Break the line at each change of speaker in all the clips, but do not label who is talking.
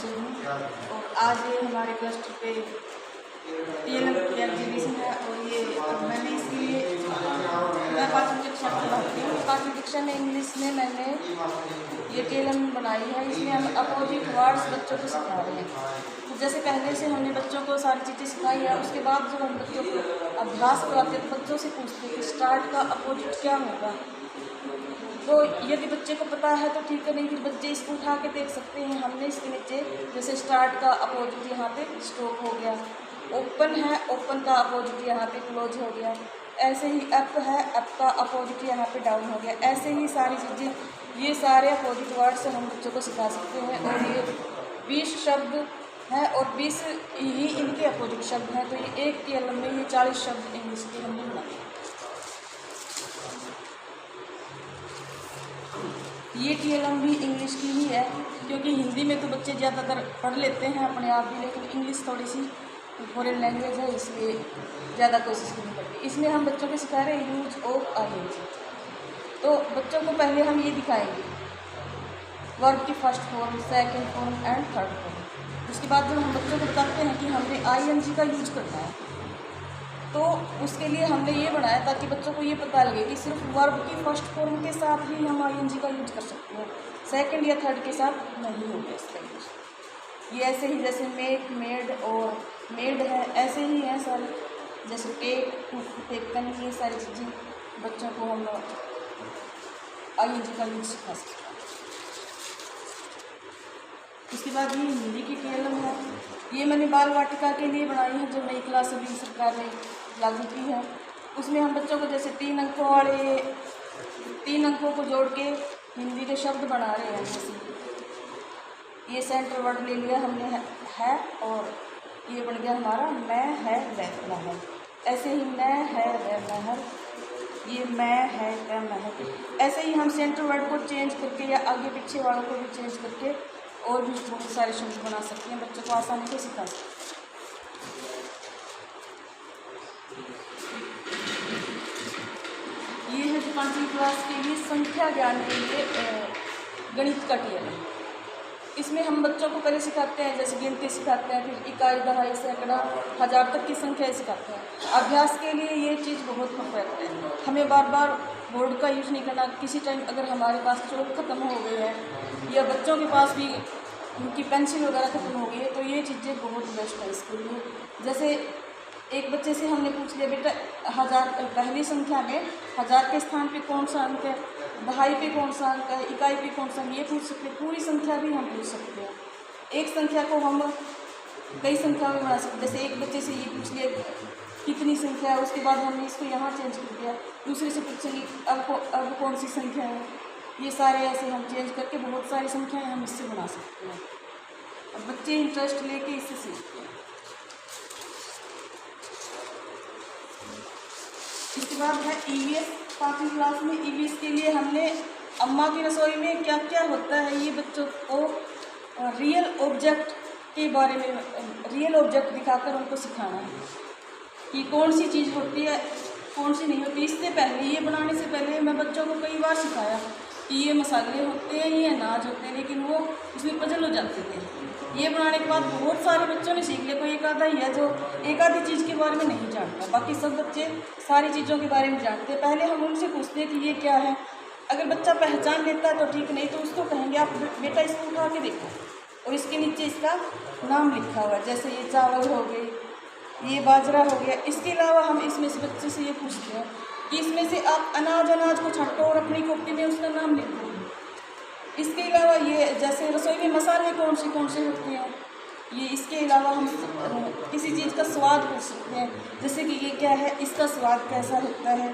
Teacher हूँ और आज ये हमारे क्लस्टर पे TLM की एग्जीबिशन है और ये मैंने इसके लिए मैं 5वीं कक्षा में पढ़ाती हूँ। 5वीं कक्षा में इंग्लिश में मैंने ये TLM बनाई है। इसमें हम अपोजिट वर्ड्स बच्चों को सिखा रहे हैं। तो जैसे पहले से हमने बच्चों को सारी चीज़ें सिखाई है, उसके बाद जब हम बच्चों को अभ्यास करवाते हैं तो बच्चों से पूछते हैं कि स्टार्ट का अपोजिट क्या होगा। तो यदि बच्चे को पता है तो ठीक है, नहीं फिर बच्चे इसको उठा के देख सकते हैं। हमने इसके नीचे जैसे स्टार्ट का अपोजिट यहाँ पे स्टॉप हो गया, ओपन है ओपन का अपोजिट यहाँ पे क्लोज हो गया, ऐसे ही अप है अप का अपोजिट यहाँ पे डाउन हो गया। ऐसे ही सारी चीज़ें, ये सारे अपोजिट वर्ड से हम बच्चों को सिखा सकते हैं। और ये 20 शब्द हैं और 20 ही इनके अपोजिट शब्द हैं। तो ये एक TLM में ये 40 शब्द इंग्लिश के हमने बनाए। ये TLM भी इंग्लिश की ही है, क्योंकि हिंदी में तो बच्चे ज़्यादातर पढ़ लेते हैं अपने आप भी, लेकिन इंग्लिश थोड़ी सी फॉरेन लैंग्वेज है, इसलिए ज़्यादा कोशिश करनी पड़ती। इसमें हम बच्चों को सिखा रहे हैं यूज ऑफ ING। तो बच्चों को पहले हम ये दिखाएंगे वर्ब की first form, second form and third form. उसके बाद जब हम बच्चों को बताते हैं कि हमने ING का यूज करना है, तो उसके लिए हमने ये बनाया ताकि बच्चों को ये पता लगे कि सिर्फ वर्ब की फर्स्ट फॉर्म के साथ ही हम ING का यूज कर सकते हैं, सेकंड या थर्ड के साथ नहीं होगा इसका यूज। ये ऐसे ही जैसे मेक, मेड और मेड है, ऐसे ही हैं सारे, जैसे टेक, टेकन, ये सारी चीज़ें बच्चों को हम ING का यूज सिखा सकते हैं। उसके बाद ये हिंदी की TLM है। ये मैंने बाल वाटिका के लिए बनाई है, जो नई क्लास अभी सरकार ने लागू की है। उसमें हम बच्चों को जैसे 3 अंकों वाले 3 अंकों को जोड़ के हिंदी के शब्द बना रहे हैं। जैसे ये सेंटर वर्ड ले लिया हमने है और ये बन गया हमारा मैं है वह महल। ऐसे ही मैं है वह महल, ये मैं है वह महल। ऐसे ही हम सेंटर वर्ड को चेंज करके या आगे पीछे वालों को भी चेंज करके और भी बहुत सारे शब्द बना सकते हैं, बच्चों को आसानी से सिखा सकते हैं। ये है जो 5वीं क्लास के लिए संख्या ज्ञान के लिए गणित का TLM। इसमें हम बच्चों को पहले सिखाते हैं जैसे गिनती सिखाते हैं, फिर इकाई, दहाई, सैकड़ा, हज़ार तक की संख्या सिखाते हैं। अभ्यास के लिए ये चीज़ बहुत परफेक्ट है। हमें बार बार बोर्ड का यूज़ नहीं करना। किसी टाइम अगर हमारे पास चौक ख़त्म हो गई है या बच्चों के पास भी उनकी पेंसिल वगैरह ख़त्म हो गई है, तो ये चीज़ें बहुत बेस्ट है इसके लिए। जैसे एक बच्चे से हमने पूछ लिया, बेटा 1000 पहली संख्या में 1000 के स्थान पे कौन सा अंक है, दहाई पे कौन सा अंक है, इकाई पे कौन सा, ये पूछ सकते हैं। पूरी संख्या भी हम पूछ सकते हैं। एक संख्या को हम कई संख्या में बना सकते हैं। जैसे एक बच्चे से ये पूछ लिया कितनी संख्या है, उसके बाद हमने इसको यहाँ चेंज कर दिया, दूसरे से पूछेंगे अब कौन सी संख्या है। ये सारे ऐसे हम चेंज करके बहुत सारी संख्याएँ हम इससे बना सकते हैं। अब बच्चे इंटरेस्ट लेके इससे सीखते हैं। इसके बाद है EVS। 5वीं क्लास में EVS के लिए हमने अम्मा की रसोई में क्या क्या होता है, ये बच्चों को रियल ऑब्जेक्ट के बारे में रियल ऑब्जेक्ट दिखाकर उनको सिखाना है कि कौन सी चीज़ होती है, कौन सी नहीं होती। इससे पहले, ये बनाने से पहले मैं बच्चों को कई बार सिखाया कि ये मसाले होते हैं, ये अनाज होते हैं, लेकिन वो उसमें पजल हो जाते थे। ये बनाने के बाद बहुत सारे बच्चों ने सीख लिया। कोई एक आधा ही है जो एक आधी चीज़ के बारे में नहीं जानता, बाकी सब बच्चे सारी चीज़ों के बारे में जानते हैं। पहले हम उनसे पूछते हैं कि ये क्या है। अगर बच्चा पहचान लेता है तो ठीक, नहीं तो उसको कहेंगे आप बेटा इसको उठा के देखो और इसके नीचे इसका नाम लिखा हुआ है। जैसे ये चावल हो गए, ये बाजरा हो गया। इसके अलावा हम इसमें से बच्चे से ये पूछते हैं कि इसमें से आप अनाज को छांटो और अपनी कॉपी में उसका नाम लिखो। इसके अलावा ये जैसे रसोई में मसाले कौन से होते हैं, ये इसके अलावा हम किसी चीज़ का स्वाद पूछ सकते हैं। जैसे कि ये क्या है, इसका स्वाद कैसा होता है,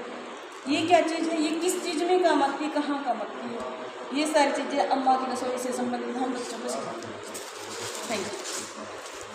ये क्या चीज़ है, ये किस चीज़ में काम आती है, कहाँ काम आती है। ये सारी चीज़ें अम्मा की रसोई से संबंधित हम बच्चों को सिखाते हैं।